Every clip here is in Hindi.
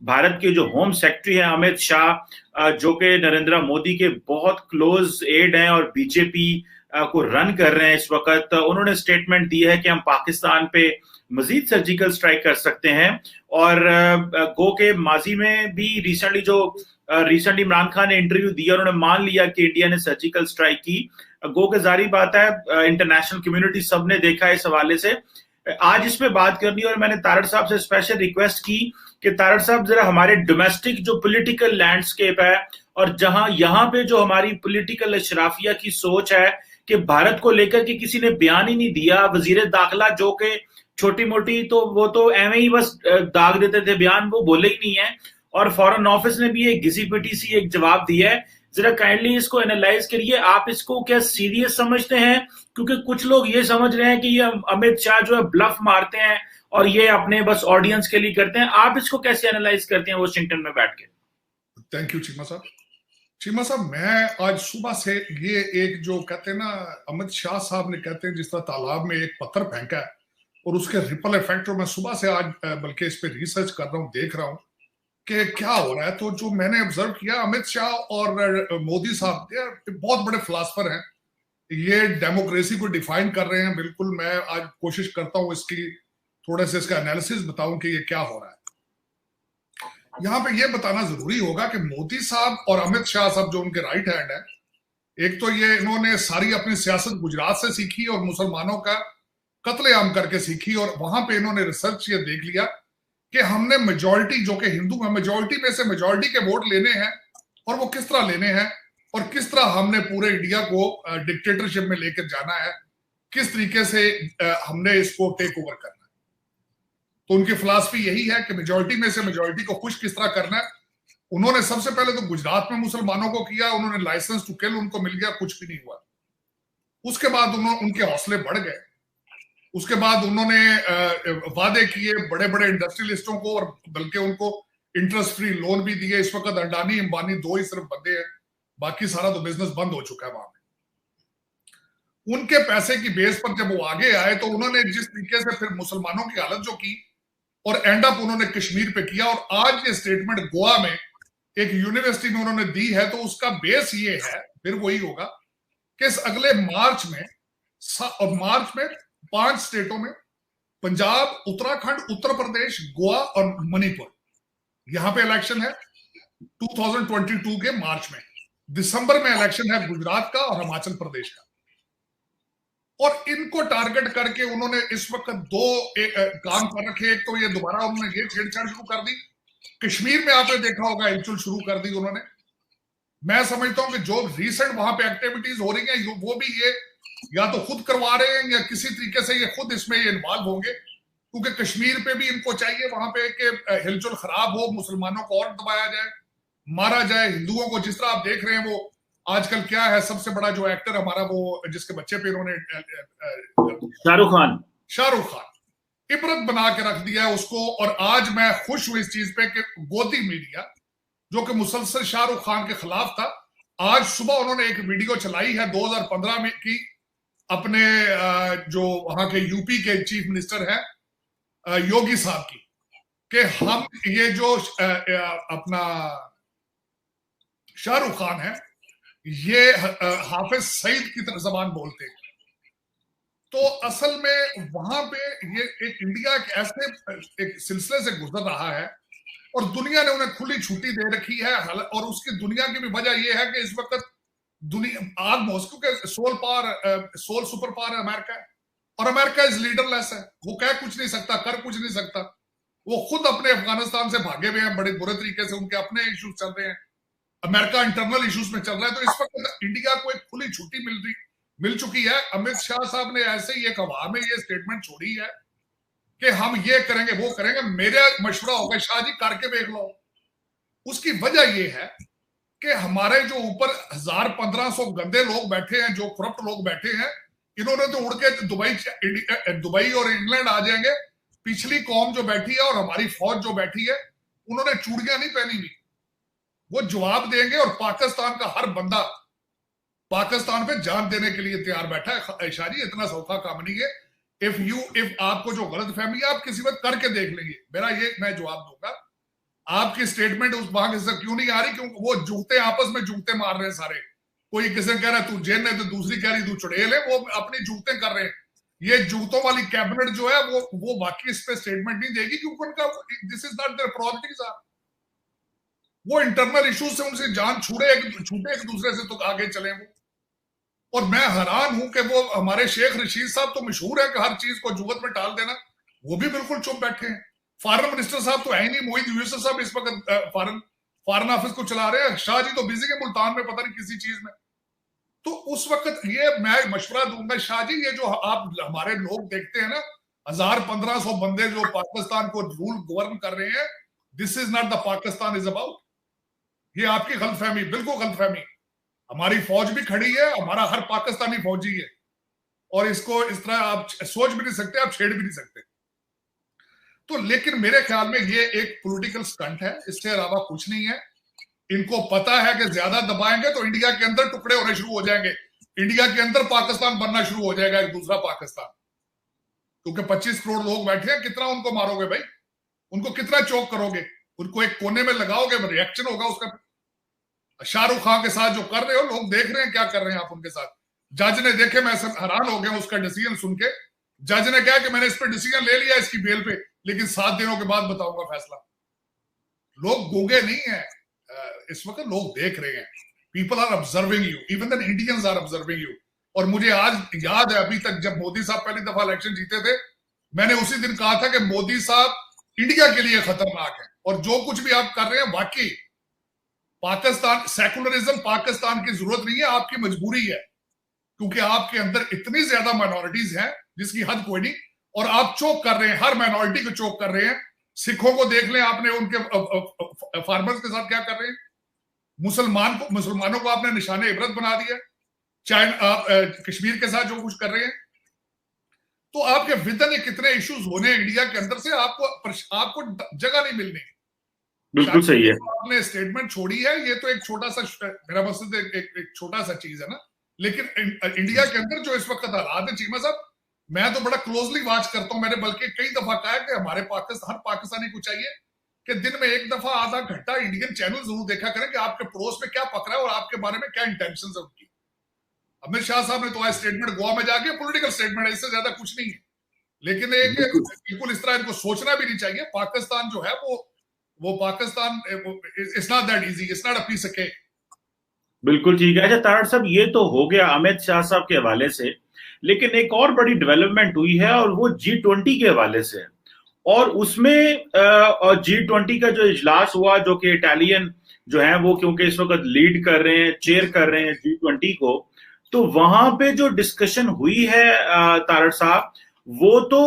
भारत के जो होम सेक्रेटरी हैं अमित शाह, जो कि नरेंद्र मोदी के बहुत क्लोज एड हैं और बीजेपी को रन कर रहे हैं इस वक्त, उन्होंने स्टेटमेंट दी है कि हम पाकिस्तान पे मजीद सर्जिकल स्ट्राइक कर सकते हैं। और गो के माजी में भी रिसेंटली इमरान खान ने इंटरव्यू दिया, उन्होंने मान लिया कि इंडिया ने सर्जिकल स्ट्राइक की। गो के जारी बात है, इंटरनेशनल कम्युनिटी सब ने देखा इस हवाले से। आज इस पे बात करनी, और मैंने तारड़ साहब से स्पेशल रिक्वेस्ट की कि तारड़ साहब जरा हमारे डोमेस्टिक जो पॉलिटिकल लैंडस्केप है और जहां यहाँ पे जो हमारी पॉलिटिकल अशराफिया की सोच है कि भारत को लेकर के किसी ने बयान ही नहीं दिया। वजीर दाखिला जो कि छोटी मोटी तो वो तो एवं ही बस दाग देते थे बयान, वो बोले ही नहीं है। और फॉरेन ऑफिस ने भी एक घिसी पिटी सी एक जवाब दिया है। जरा काइंडली इसको एनालाइज करिए, आप इसको क्या सीरियस समझते हैं? क्योंकि कुछ लोग ये समझ रहे हैं कि ये अमित शाह जो है ब्लफ मारते हैं और ये अपने बस ऑडियंस के लिए करते हैं। आप इसको कैसे एनालाइज करते हैं वॉशिंगटन में बैठ के? थैंक यू चीमा साहब। चीमा साहब, मैं आज सुबह से ये एक जो कहते हैं ना, अमित शाह साहब ने कहते हैं जिस तरह तालाब में एक पत्थर फेंका है और उसके रिपल इफेक्ट, और मैं सुबह से आज बल्कि इस पे रिसर्च कर रहा हूँ, देख रहा हूँ कि क्या हो रहा है। तो जो मैंने ऑब्जर्व किया, अमित शाह और मोदी साहब बहुत बड़े फिलासफर हैं, ये डेमोक्रेसी को डिफाइन कर रहे हैं। बिल्कुल, मैं आज कोशिश करता हूँ इसकी थोड़े से इसका एनालिसिस बताऊं कि ये क्या हो रहा है। यहां पे ये बताना जरूरी होगा कि मोदी साहब और अमित शाह साहब जो उनके राइट हैंड है, एक तो ये इन्होंने सारी अपनी सियासत गुजरात से सीखी और मुसलमानों का कत्लेआम करके सीखी, और वहां पे इन्होंने रिसर्च ये देख लिया कि हमने मेजॉरिटी जो कि हिंदू है, मेजॉरिटी में से मेजॉरिटी के वोट लेने हैं, और वो किस तरह लेने हैं और किस तरह हमने पूरे इंडिया को डिक्टेटरशिप में लेकर जाना है, किस तरीके से हमने इसको टेक ओवर करना है। तो उनकी फिलॉसफी यही है कि मेजॉरिटी में से मेजॉरिटी को खुश किस तरह करना है। उन्होंने सबसे पहले तो गुजरात में मुसलमानों को किया, उन्होंने लाइसेंस टू किल उनको मिल गया, कुछ भी नहीं हुआ। उसके बाद उनके हौसले बढ़ गए। उसके बाद उन्होंने वादे किए बड़े बड़े इंडस्ट्रियलिस्टों को, और बल्कि उनको इंटरेस्ट फ्री लोन भी दिए। इस वक्त अडानी अंबानी दो ही सिर्फ बंदे हैं, बाकी सारा तो बिजनेस बंद हो चुका है वहां पे। उनके पैसे की बेस पर जब वो आगे आए तो उन्होंने जिस तरीके से फिर मुसलमानों की हालत जो की, और एंड अप उन्होंने कश्मीर पे किया। और आज ये स्टेटमेंट गोवा में एक यूनिवर्सिटी में उन्होंने दी है, तो उसका बेस ये है, फिर वही होगा कि इस अगले मार्च में 5 स्टेटों में, पंजाब, उत्तराखंड, उत्तर प्रदेश, गोवा और मणिपुर, यहां पे इलेक्शन है 2022 के मार्च में। दिसंबर में इलेक्शन है गुजरात का और हिमाचल प्रदेश का। और इनको टारगेट करके उन्होंने इस वक्त दो काम कर रखे। एक तो ये दोबारा उन्होंने ये छेड़छाड़ शुरू कर दी, कश्मीर में आपने देखा होगा हिलचुल शुरू कर दी उन्होंने। मैं समझता हूं कि जो रिसेंट वहां पे एक्टिविटीज हो रही हैं, वो भी ये या तो खुद करवा रहे हैं या किसी तरीके से ये खुद इसमें ये इन्वॉल्व होंगे, क्योंकि कश्मीर पे भी इनको चाहिए वहां पे कि हिलचुल खराब हो, मुसलमानों को और दबाया जाए, मारा जाए। हिंदुओं को जिस तरह आप देख रहे हैं, वो आजकल क्या है, सबसे बड़ा जो एक्टर हमारा वो जिसके बच्चे पे इन्होंने शाहरुख खान इबरत बना के रख दिया है उसको। और आज मैं खुश हूं इस चीज पे कि गोदी मीडिया जो कि मुसलसल शाहरुख खान के खिलाफ था, आज सुबह उन्होंने एक वीडियो चलाई है 2015 में की, अपने जो वहां के यूपी के चीफ मिनिस्टर हैं योगी साहब की, कि हम ये जो अपना शाहरुख खान है ये हाफिज सईद की तरह जबान बोलते हैं। तो असल में वहां पे ये एक इंडिया के ऐसे एक सिलसिले से गुजर रहा है और दुनिया ने उन्हें खुली छुट्टी दे रखी है। और उसकी दुनिया की भी वजह यह है कि इस वक्त दुनिया आग मॉस्को के सोल सुपर पावर अमेरिका है, और अमेरिका इज लीडरलेस है। वो कह कुछ नहीं सकता, कर कुछ नहीं सकता। वो खुद अपने अफगानिस्तान से भागे हुए हैं, बड़े बुरे तरीके से उनके अपने इश्यूज चल रहे हैं, अमेरिका इंटरनल इश्यूज में चल रहा है। तो इस वक्त इंडिया को एक खुली छुट्टी मिल चुकी है। अमित शाह साहब ने ऐसे ही एक हवा में ये स्टेटमेंट छोड़ी है कि हम ये करेंगे वो करेंगे। मेरा मशवरा होगा, शाह जी करके देख लो। उसकी वजह ये है कि हमारे जो ऊपर 1000-1500 गंदे लोग बैठे हैं, जो करप्ट लोग बैठे हैं, इन्होंने तो उड़ के दुबई और इंग्लैंड आ जाएंगे। पिछली कौम जो बैठी है और हमारी फौज जो बैठी है, उन्होंने चूड़ियां नहीं पहनी हुई, वो जवाब देंगे। और पाकिस्तान का हर बंदा पाकिस्तान पे जान देने के लिए तैयार बैठा है। शाह जी, इतना सौखा काम नहीं है। इफ आपको जो गलत फहमी है, आप किसी वक्त करके देख लेंगे। मैं जवाब दूंगा आपकी स्टेटमेंट उस वहां से क्यों नहीं आ रही? क्योंकि वो जूते आपस में जूते मार रहे हैं सारे। कोई किसी कह रहा है तू जेन है, तो दूसरी कह रही तू चुड़ैल है। वो अपनी जूते कर रहे हैं। ये जूतों वाली कैबिनेट जो है वो बाकी इस पे स्टेटमेंट नहीं देगी, क्योंकि उनका this is not their perspectives are. वो इंटरनल इश्यूज से उनसे जान छूटे एक दूसरे से तो आगे चले वो। और मैं हैरान हूं कि वो हमारे शेख रशीद साहब तो मशहूर है कि हर चीज को जुगत में टाल देना, वो भी बिल्कुल चुप बैठे हैं। फॉरेन मिनिस्टर साहब तो है ही नहीं, मोहित यूसुफ साहब इस वक्त फॉरेन ऑफिस को चला रहे हैं। शाह जी तो बिजी है मुल्तान में, पता नहीं किसी चीज में। तो उस वक्त ये मैं मशवरा दूंगा शाह जी, ये जो आप हमारे लोग देखते हैं ना 1000-1500 बंदे जो पाकिस्तान को रूल गवर्न कर रहे हैं, this is not the Pakistan is about. ये आपकी गलतफहमी, बिल्कुल गलतफहमी। हमारी फौज भी खड़ी है, हमारा हर पाकिस्तानी फौजी है, और इसको इस तरह आप सोच भी नहीं सकते, आप छेड़ भी नहीं सकते। तो लेकिन मेरे ख्याल में ये एक पॉलिटिकल स्टंट है, इससे अलावा कुछ नहीं है। इनको पता है कि ज्यादा दबाएंगे तो इंडिया के अंदर टुकड़े होने शुरू हो जाएंगे, इंडिया के अंदर पाकिस्तान बनना शुरू हो जाएगा, एक दूसरा पाकिस्तान। क्योंकि 25 करोड़ लोग बैठे हैं, कितना उनको मारोगे भाई? उनको कितना चौक करोगे? उनको एक कोने में लगाओगे, रिएक्शन होगा उसका। शाहरुख खान के साथ जो कर रहे हो, लोग देख रहे हैं क्या कर रहे हैं आप उनके साथ। जज ने देखे, मैं हैरान हो गया उसका डिसीजन सुन के। जज ने कहा कि मैंने इस पर डिसीजन ले लिया इसकी बेल पे, लेकिन 7 दिनों के बाद बताऊंगा फैसला। लोग गूंगे नहीं है इस वक्त, लोग देख रहे हैं। People are observing you, even the Indians are observing you. और मुझे आज याद है, अभी तक जब मोदी साहब पहली दफा इलेक्शन जीते थे, मैंने उसी दिन कहा था कि मोदी साहब इंडिया के लिए खतरनाक है, और जो कुछ भी आप कर रहे हैं वाकई पाकिस्तान, सेकुलरिज्म पाकिस्तान की जरूरत नहीं है, आपकी मजबूरी है। क्योंकि आपके अंदर इतनी ज्यादा माइनॉरिटीज हैं जिसकी हद कोई नहीं, और आप चोक कर रहे हैं, हर माइनॉरिटी को चोक कर रहे हैं। सिखों को देख लें आपने, उनके फार्मर्स के साथ क्या कर रहे हैं। मुसलमानों को आपने निशाने इबरत बना दिया। चाइना कश्मीर के साथ जो कुछ कर रहे हैं, तो आपके विदन कितने इश्यूज होने इंडिया के अंदर से आपको जगह नहीं मिलनी। बिल्कुल सही है। आपने स्टेटमेंट छोड़ी है, ये तो एक छोटा सा, मेरा मकसद एक छोटा सा चीज है ना। लेकिन इंडिया के अंदर जो इस वक्त हालात है चीमा साहब, मैं तो बड़ा क्लोजली वॉच करता हूं। मैंने बल्कि कई दफा कहा है कि हमारे हर पाकिस्तानी को चाहिए कि दिन में एक दफा आधा घंटा इंडियन चैनल जरूर देखा करें कि आपके पड़ोस में क्या पक रहा है और आपके बारे में क्या इंटेंशन है उनकी। अमित शाह साहब ने तो आज स्टेटमेंट गोवा में जाके पॉलिटिकल स्टेटमेंट है, इससे ज्यादा कुछ नहीं है। लेकिन एक बिल्कुल इस तरह इनको सोचना भी नहीं चाहिए। पाकिस्तान जो है वो Pakistan, it's not that easy, it's not a piece of cake. बिल्कुल ठीक है। अच्छा तारड़ साहब, ये तो हो गया अमित शाह साहब के हवाले से, लेकिन एक और बड़ी डेवलपमेंट हुई है और वो G20 के हवाले से। और उसमें G20 का जो इजलास हुआ, जो कि इटालियन जो है वो क्योंकि इस वक्त लीड कर रहे हैं, चेयर कर रहे हैं G20 को, तो वहां पे जो डिस्कशन हुई है तारड़ साहब, वो तो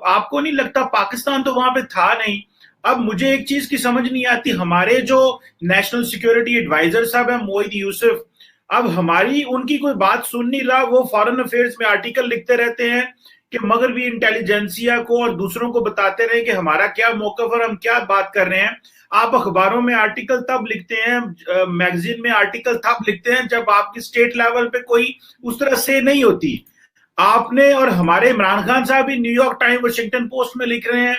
आपको नहीं लगता पाकिस्तान तो वहां पे था नहीं। अब मुझे एक चीज की समझ नहीं आती, हमारे जो नेशनल सिक्योरिटी एडवाइजर साहब है मोहित यूसुफ, अब हमारी उनकी कोई बात सुन नहीं रहा। वो फॉरेन अफेयर्स में आर्टिकल लिखते रहते हैं कि मगरबी इंटेलिजेंसिया को और दूसरों को बताते रहे कि हमारा क्या मौकफ और हम क्या बात कर रहे हैं। आप अखबारों में आर्टिकल तब लिखते हैं, मैगजीन में आर्टिकल तब लिखते हैं जब आपकी स्टेट लेवल पे कोई उस तरह से नहीं होती। आपने और हमारे इमरान खान साहब भी न्यूयॉर्क टाइम, वाशिंगटन पोस्ट में लिख रहे हैं,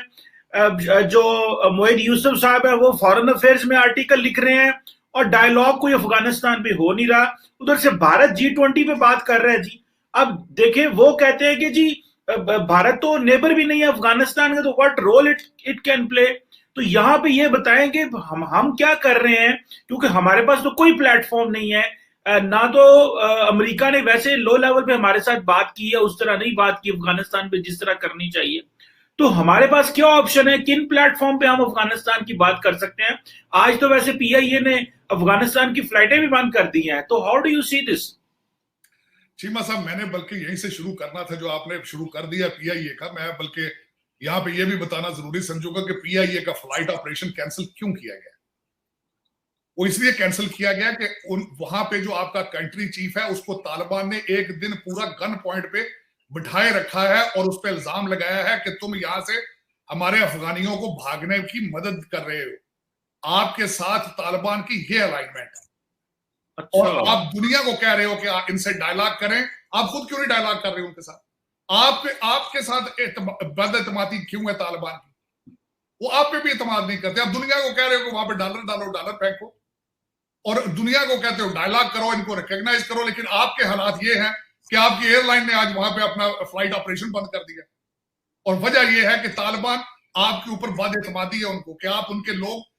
जो मोहित यूसुफ साहब है वो फॉरेन अफेयर्स में आर्टिकल लिख रहे हैं, और डायलॉग कोई अफगानिस्तान पे हो नहीं रहा। उधर से भारत G20 पे बात कर रहा है जी। अब देखें, वो कहते हैं कि जी भारत तो नेबर भी नहीं है अफगानिस्तान का, तो what role it can play. तो यहां पे ये बताएं कि हम क्या कर रहे हैं, क्योंकि हमारे पास तो कोई प्लेटफॉर्म नहीं है ना। तो अमेरिका ने वैसे लो लेवल पे हमारे साथ बात की है, उस तरह नहीं बात की अफगानिस्तान पे जिस तरह करनी चाहिए। तो हमारे पास क्या ऑप्शन है, किन प्लेटफॉर्म पे हम अफगानिस्तान की बात कर सकते हैं? आज तो वैसे PIA ने अफगानिस्तान की फ्लाइटें भी बंद कर दी हैं, तो how do you see this? Cheema साहब, मैंने बल्कि यहीं से शुरू करना था जो आपने शुरू कर दिया PIA का। मैं बल्कि यहां पे ये भी बताना जरूरी समझूंगा कि PIA का फ्लाइट ऑपरेशन कैंसिल क्यों किया गया। वो इसलिए कैंसिल किया गया कि वहां पे जो आपका कंट्री चीफ है उसको तालिबान ने एक दिन पूरा गन पॉइंट पे बिठाए रखा है, और उस पर इल्जाम लगाया है कि तुम यहां से हमारे अफगानियों को भागने की मदद कर रहे हो। आपके साथ तालिबान की ये अलाइनमेंट है। अच्छा। और आप दुनिया को कह रहे हो कि आप इनसे डायलॉग करें, आप खुद क्यों नहीं डायलॉग कर रहे हो उनके साथ? आपके साथ बदएतमादी क्यों है तालिबान की? वो आप पे भी एतमाद नहीं करते। आप दुनिया को कह रहे हो कि वहां पे डॉलर डालो, डॉलर फेंको, और दुनिया को कहते हो डायलॉग करो, इनको रिकॉग्नाइज करो, लेकिन आपके हालात ये हैं कि आपकी एयरलाइन ने आज वहां पे अपना फ्लाइट ऑपरेशन बंद कर दिया। और वजह यह है कि तालिबान आपके ऊपर बद एतमादी है उनको, कि आप उनके लोग